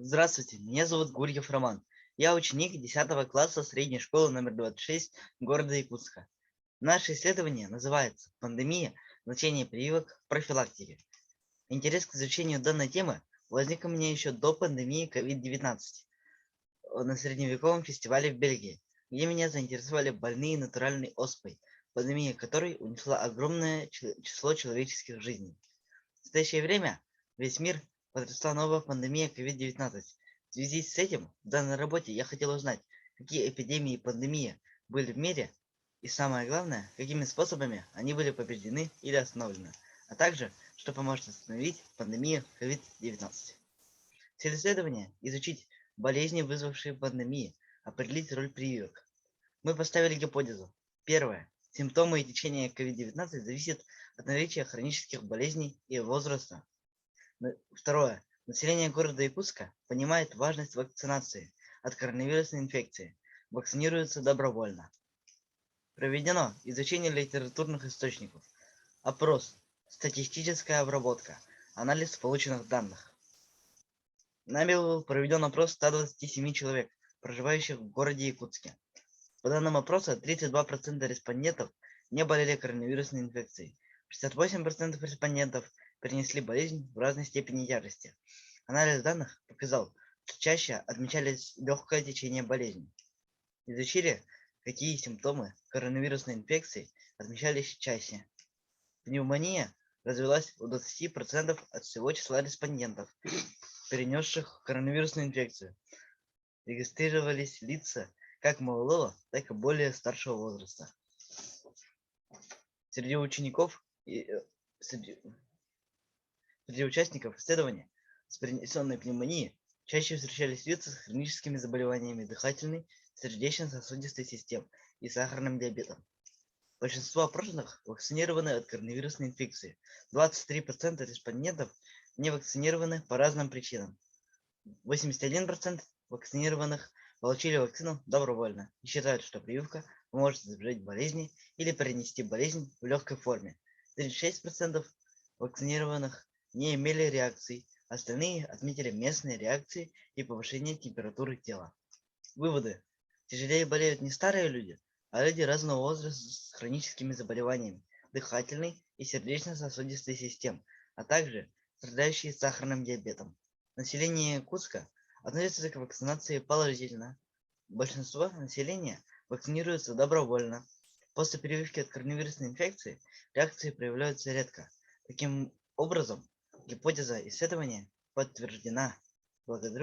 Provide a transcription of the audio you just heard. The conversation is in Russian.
Здравствуйте, меня зовут Гурьев Роман. Я ученик 10 класса средней школы номер 26 города Якутска. Наше исследование называется «Пандемия. Значение прививок в профилактике». Интерес к изучению данной темы возник у меня еще до пандемии COVID-19 на средневековом фестивале в Бельгии, где меня заинтересовали больные натуральной оспой, пандемия которой унесла огромное число человеческих жизней. В настоящее время весь мир потрясла новая пандемия COVID-19. В связи с этим в данной работе я хотел узнать, какие эпидемии и пандемии были в мире, и самое главное, какими способами они были побеждены или остановлены, а также, что поможет остановить пандемию COVID-19. Цель исследования – изучить болезни, вызвавшие пандемии, определить роль прививок. Мы поставили гипотезу. Первое. Симптомы и течение COVID-19 зависят от наличия хронических болезней и возраста. Второе. Население города Якутска понимает важность вакцинации от коронавирусной инфекции. Вакцинируется добровольно. Проведено изучение литературных источников. Опрос. Статистическая обработка. Анализ полученных данных. Нами был проведен опрос 127 человек, проживающих в городе Якутске. По данным опроса, 32% респондентов не болели коронавирусной инфекцией. 68% респондентов перенесли болезнь в разной степени тяжести. Анализ данных показал, что чаще отмечались легкое течение болезни. Изучили, какие симптомы коронавирусной инфекции отмечались чаще. Пневмония развилась у 20% от всего числа респондентов, перенесших коронавирусную инфекцию. Регистрировались лица как молодого, так и более старшего возраста. Среди учеников и среди участников исследования с перенесенной пневмонией чаще встречались лица с хроническими заболеваниями дыхательной, сердечно-сосудистой систем и сахарным диабетом. Большинство опрошенных вакцинированы от коронавирусной инфекции. 23% респондентов не вакцинированы по разным причинам. 81% вакцинированных получили вакцину добровольно и считают, что прививка поможет избежать болезни или перенести болезнь в легкой форме. 36% вакцинированных не имели реакций, остальные отметили местные реакции и повышение температуры тела. Выводы. Тяжелее болеют не старые люди, а люди разного возраста с хроническими заболеваниями дыхательной и сердечно-сосудистой систем, а также страдающие сахарным диабетом. Население Якутска относится к вакцинации положительно. Большинство населения вакцинируется добровольно. После прививки от коронавирусной инфекции реакции проявляются редко. Таким образом, гипотеза исследования подтверждена. Благодарю